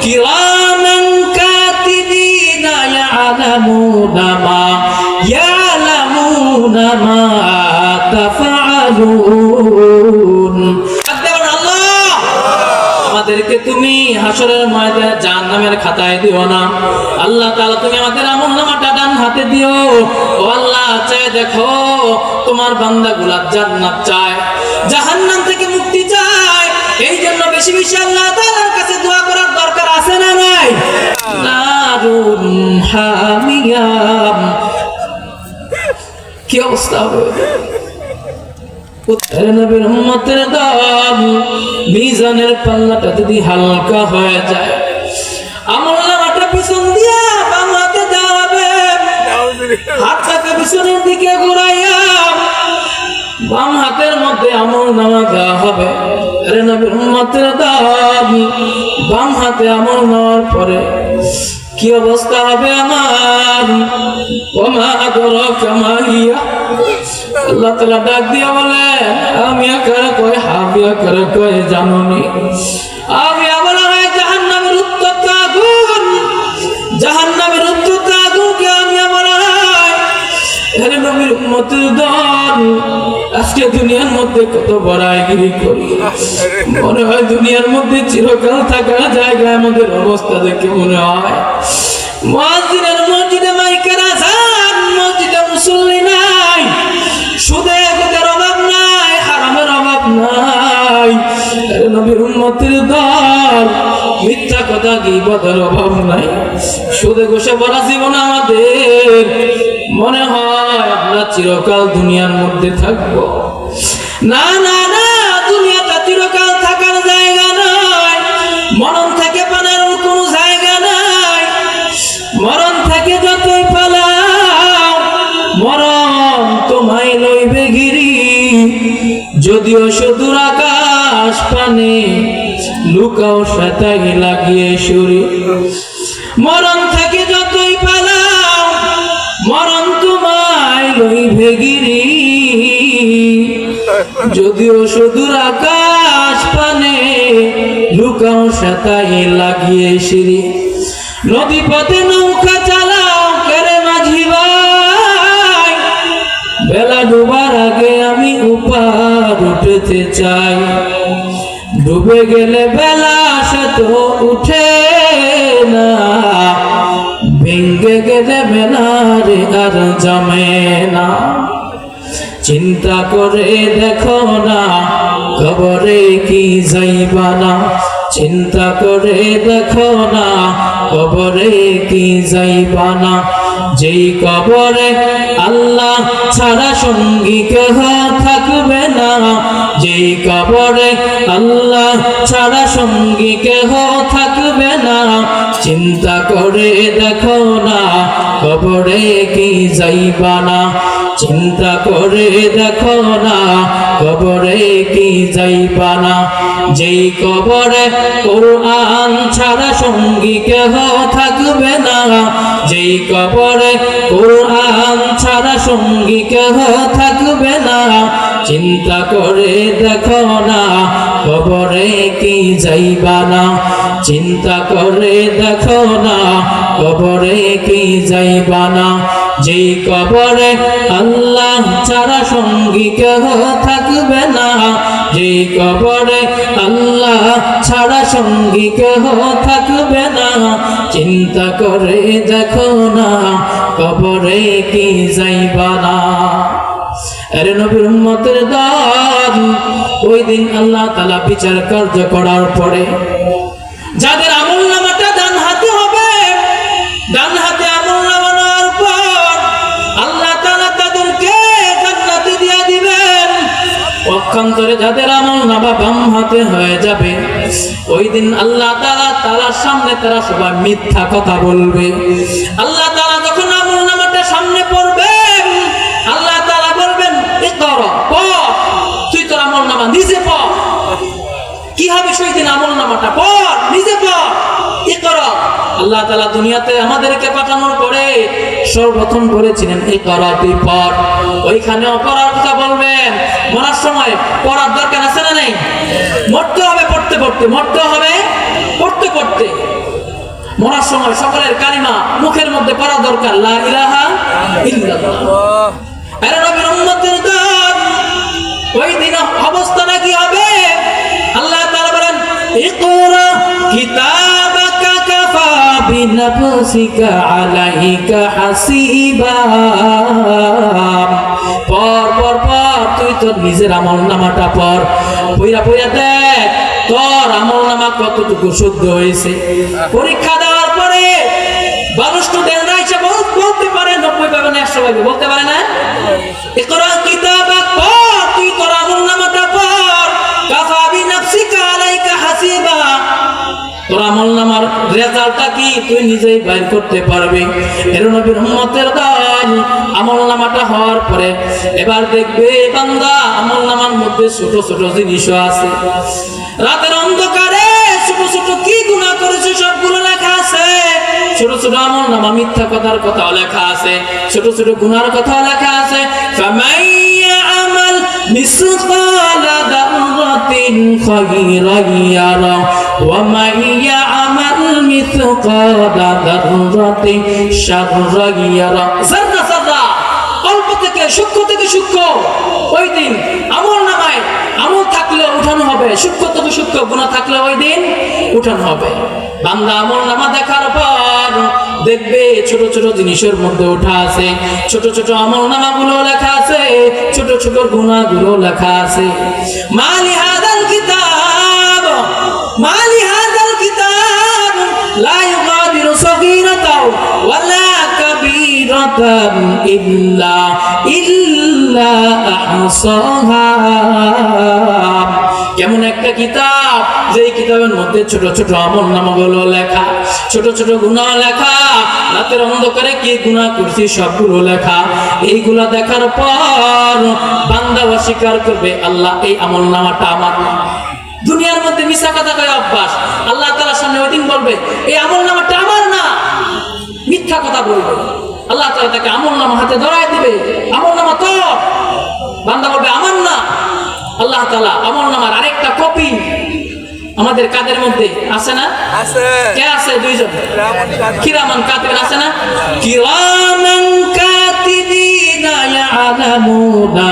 কিরামান কাতিবিনা ইয়ালামুনা মা তাফআলুন। আল্লাহ, আমাদেরকে তুমি হাসরের ময়দানে জাহান্নামের খাতায় দিও না। আল্লাহ তাআলা তুমি আমাদের আমলনামাটা ডান হাতে দিও। ও আল্লাহ, চাই দেখো তোমার বান্দাগুলো জান্নাত চায়, জাহান্নাম থেকে মুক্তি চায়। এই জন্য বেশি বেশি আল্লাহ তাআলার কাছে দোয়া করার দরকার আছে না নাই? নারুন হামিয়াম, কি অবস্থা হবে নবীর উম্মতের দল? মিজানের পাল্লাটা যদি হালকা হয়ে যায়, আমলনামাটা পিছন দিয়া বাম হাতে দেওয়া হবে, হাতটাকে পিছনের দিকে ঘুরাইয়া বাম হাতের মধ্যে আমলনামা দেওয়া হবে। আরে নবীর উম্মতের দল, বাম হাতে আমল নেওয়ার পরে কি অবস্থা হবে আমার? ওমা আদরাকা মা হিয়া, আল্লাহ তাআলা ডাক দিয়া বলে, আমি কারে কয় হাবিয়া কারে কয় জানুনি? আমি বলা হয় জাহান্নামের উত্তপ্ত আগুন, জাহান্নামের উত্তপ্ত আগুনকে আমি বলা হয়। আরে নবীর উম্মতের দল, আজকে দুনিয়ার মধ্যে কত বড়াইগিরি করি, মনে হয় দুনিয়ার মধ্যে চিরকাল থাকার জায়গায় আমাদের অবস্থা দেখে মনে হয় মুয়াজ্জিনের মসজিদে মাইকের আযান, মসজিদে মুসল্লি নাই, সুদে গুদের অভাব নাই, হারামের অভাব নাই। আরে নবীর উম্মতের দল, মিথ্যা কথা গীবতের অভাব নাই, সুদে ঘুষে ভরা জীবন আমাদের। মনে হয় আমরা চিরকাল দুনিয়ার মধ্যে থাকবো। না না না, দুনিয়াটা চিরকাল থাকার জায়গা নয়, মরণ থেকে পালানোর কোনো জায়গা নাই। মরণ থেকে যতই পালাও, মরণ তোমায় লইবে গিরি। যদিও সুদূর আকাশ পানে, লুকাও সাতাই লাগিয়ে সুরি। মরণ থেকে যতই পালাও, মরণ তোমায় লইবে গিরি। যদিও সুদূর আকাশ পানে, লুকাও সাতাই লাগিয়ে সিঁড়ি। নদী পথে নৌকা চালাও কেরে মাঝি ভাই, বেলা ডুবার আগে আমি উপার উঠতে চাই। ডুবে গেলে বেলা সে তো উঠে না, ভেঙ্গে গেলে বেলারে আর জমে না। চিন্তা করে দেখো না, কবরে কি যাইবা না। চিন্তা করে দেখো না, কবরে কি যাইবা না। যেই কবরে আল্লাহ ছাড়া সঙ্গী কেহ থাকবে না, যেই কবরে আল্লাহ ছাড়া সঙ্গী কেহ থাকবে না। চিন্তা করে দেখো না, কবরে কি যাইবা না। চিন্তা করে দেখো না, কবরে কি যাইবা না। যেই কবরে কোরআন ছাড়া সঙ্গী কেহ থাকবে না, যেই কবরে কোরআন ছাড়া সঙ্গী কেহ থাকবে না। চিন্তা করে দেখো না, কবরে কি যাইবা না। চিন্তা করে দেখো না, কবরে কি যাইবা না। যেই কবরে আল্লাহ ছাড়া সঙ্গী কেহ থাকবে না, যেই কবরে আল্লাহ ছাড়া সঙ্গী কেহ থাকবে না। চিন্তা করে দেখো না, কবরে কি যাইবা না। আরে নবীর উম্মতের দল, ওই দিন আল্লাহ তাআলা বিচার কার্য করার পরে যাদের আমলনামাটা ডান হাতে হবে, ডান হাতে আমলনামা নেওয়ার পর আল্লাহ তাআলা তাদেরকে জান্নাতে দিয়ে দিবেন। পক্ষান্তরে যাদের আমলনামা বাম হাতে হয়ে যাবে, ওই দিন আল্লাহ তাআলার সামনে তারা সবাই মিথ্যা কথা বলবে। আল্লাহ তাআলা যখন আমলনামাটা সামনে পড়বে, আল্লাহ তাআলা বলবেন, ইকরা, পড়, তুই তোর আমলনামা নিজে পড়। কি হবে সেই দিন? আমলনামাটা পড়, নিজে পড়, ইকরা। আল্লাহ তাআলা দুনিয়াতে আমাদেরকে পাঠানোর পরে সর্বপ্রথম বলেছিলেন, ইকরা, তুই পড়। ওইখানেও পড়ার কথা বলবেন। মরার সময় পড়ার দরকার আছে না নেই? মরতে হবে পড়তে পড়তে, মরতে হবে পড়তে পড়তে। মরার সময় সকলের কালিমা মুখের মধ্যে পড়া দরকার, লা ইলাহা ইল্লাল্লাহ। আরে নবীর উম্মতের দল, ওই দিন অবস্থাটা কি হবে? আল্লাহ তাআলা বলেন, ইকরা কিতাবাকা কাফা বিনাফসিকা আলাইকা হাসিবা। পর তুই তোর নিজের আমলনামাটা পড়, পইরা দেখ তোর আমলনামা কতটুকু শুদ্ধ হয়েছে। পরীক্ষা দেওয়ার পরে ভালো স্টুডেন্টরা এসে বলতে পারে 90 পাবে না 100 পাবে, বলতে পারে না? ইকরা কিতাবাক, পড়, তুই তোর আমলনামাটা পড়, কাফা বিনাফসিকা আলাইকা হাসিবা। তোর আমলনামার রেজাল্টটা কি তুই নিজেই বাইর করতে পারবি। এর নবীর উম্মতের দল, আমলনামাটা হওয়ার পরে এবার দেখবে বান্দা আমলনামার মধ্যে ছোট ছোট জিনিসও আছে। রাতের অন্ধকারে ছোট ছোট কি গুনাহ করেছে সবগুলো লেখা আছে। ছোট ছোট আমলনামা, মিথ্যা কথার কথাও লেখা আছে, ছোট ছোট গুনার কথাও লেখা আছে। ফামাইয়া আমাল মিসকালা দাররাতিন খায়রান ইয়ারা ওয়া মাইয়া আমাল মিসকালা দাররাতিন শাররান ইয়ারা। যারা যারা অল্প থেকে সূক্ষ্ম থেকে সূক্ষ্ম, ওই দিন আমলনামায় আমল থাকলে উঠানো হবে, সূক্ষ্ম থেকে সূক্ষ্ম গুনাহ থাকলে ওই দিন উঠানো হবে। বান্দা আমলনামা দেখার পর দেখবে ছোট ছোট জিনিসের মধ্যে ওঠা আছে, ছোট ছোট আমলনামাগুলো লেখা আছে, ছোট ছোট গুনাহগুলো লেখা আছে। মালি হাদাল কিতাব, মালি হাদাল কিতাব লা ইউগাদিরু সগীরাতাও ওয়ালা কাবীরাতান ইল্লা আহসাহা। কেমন একটা কিতাব, যেই কিতাবের মধ্যে ছোট ছোট আমলনামাগুলো লেখা, ছোট ছোট গুনাহ লেখা, রাতের অন্ধকারে কি গুনাহ করছি সবগুলো লেখা। এইগুলা দেখার পর বান্দা অস্বীকার করবে, আল্লাহ এই আমলনামাটা আমার না। দুনিয়ার মধ্যে মিথ্যা কথা কয় অভ্যাস, আল্লাহ তাআলার সামনে ওই দিন বলবে এই আমলনামাটা আমার না, মিথ্যা কথা বলবে। আল্লাহ তাআলা তাকে আমলনামা হাতে ধরায় দিবে, আমলনামা তোর। বান্দা বলবে আমার না। আল্লাহ তাআলা আমলনামার আরেকটা কপি আমাদের কাদের মধ্যে আছে না? আছে। কে আছে? দুইজন, কিরামান কাতিবিন আছে না? কিরামান কাতিবিনা ইয়ালামুনা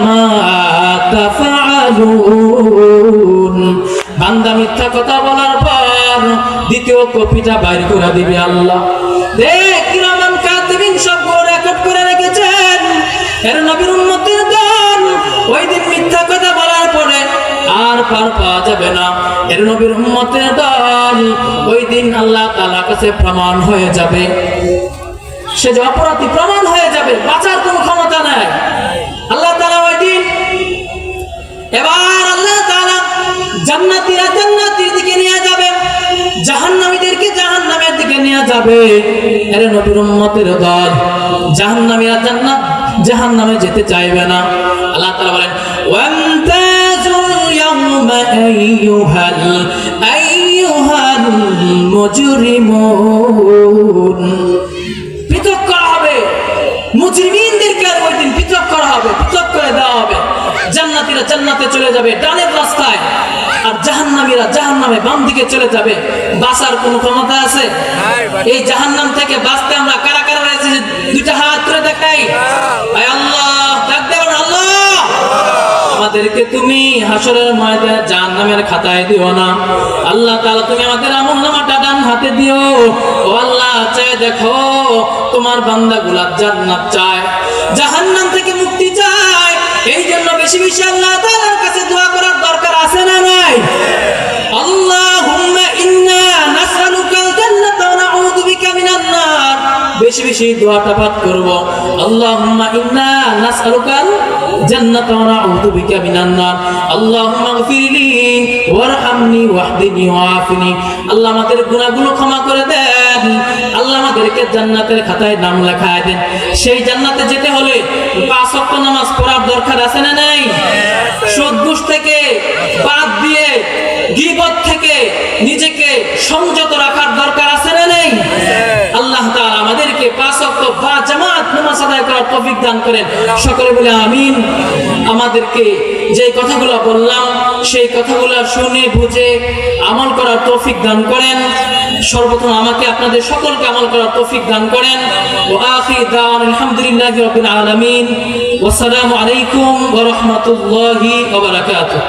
মা তাফআলুন। বান্দা মিথ্যা কথা বলার পর দ্বিতীয় কপিটা বাইর করে দিবে আল্লাহ। দেখ কিরামান কাতিবিন সব রেকর্ড করে রেখেছেন। এর নবীর উম্মতের দল, ওই দিন মিথ্যা কথা বলার পরে আর পার পাওয়া যাবে না। এর নবীর উম্মতের দল, ওই দিন আল্লাহ তাআলার কাছে প্রমাণ হয়ে যাবে, সে যে অপরাধী প্রমাণ হয়ে যাবে, বাঁচার কোনো ক্ষমতা নাই। আল্লাহ তাআলা ওই দিন, এবার আল্লাহ তাআলা জান্নাতীরা জান্নাতের দিকে নিয়ে যাবে, জাহান্নামীদেরকে জাহান্নামের দিকে নিয়ে যাবে। এর নবীর উম্মতের দল, জাহান্নামীরা জাহান্নামে যেতে চাইবে না। আল্লাহ তাআলা বলেন, ওয়ামতাজুল ইয়াওমা আইয়ুহাল মুজরিমুন। পৃথক করা হবে মুজরিমিনদেরকে, ওই দিন পৃথক করা হবে, পৃথক করে দেওয়া হবে। জান্নাতীরা জান্নাতে চলে যাবে ডানের রাস্তায়, আর জাহান্নামীরা জাহান্নামে বাম দিকে চলে যাবে। বাঁচার কোনো ক্ষমতা আছে? এই জাহান্নাম থেকে বাঁচতে আমরা কারা কারা রয়েছে, দুইটা হাত করে দেখাই। আল্লাহ ডাক দেবেন, আল্লাহ আমাদেরকে তুমি হাসরের ময়দানে জাহান্নামের খাতায় দিও না। আল্লাহ তাআলা তুমি আমাদের আমলনামাটা ডান হাতে দিও। ও আল্লাহ, চাই দেখো তোমার বান্দাগুলা জান্নাত চায়, জাহান্নাম থেকে মুক্তি চায়। এই জন্য বেশি বেশি আল্লাহ তাআলার কাছে দোয়া করার দরকার আছে না নাই? আল্লাহুম্মা ইন্না নাসআলুকাল জান্নাতা ওয়া নাউযু বিকা মিনান নার। বেশি বেশি দোয়াটা পাঠ করব, আল্লাহুম্মা ইন্না নাসআলুকাল জান্নাতা ওয়া নাউযু বিকা মিনান নার। আল্লাহুম্মা গফিরলি ওয়ারহামনি ওয়াহদিনি ওয়াআফিনি। আল্লাহ আমাদের গুনাহগুলো ক্ষমা করে দেন, আল্লাহ আমাদেরকে জান্নাতের খাতায় নাম লেখায় দেন। সেই জান্নাতে যেতে হলে 5 ওয়াক্ত নামাজ পড়ার দরকার আছে না নাই? সুদ ঘুষ থেকে বাদ দিয়ে, গীবত থেকে নিজেকে সংযত রাখার দরকার আছে না নাই? আল্লাহ তাআলা আমাদেরকে 5 ওয়াক্ত বা জামাত নামাজ নামাজ আদায় করার তৌফিক দান করেন। সকলে বলে আমিন। আমাদেরকে যে কথাগুলো বললাম সেই কথাগুলো শুনে বুঝে আমল করার তৌফিক দান করেন। সর্বপ্রথম আমাকে আপনাদের সকলকে আমল করার তৌফিক দান করেন। ওয়া আখির দাওয়ানা আলহামদুলিল্লাহি রাব্বিল আলামিন। ওয়া আসসালামু আলাইকুম ওয়া রাহমাতুল্লাহি ওয়া বারাকাতুহু।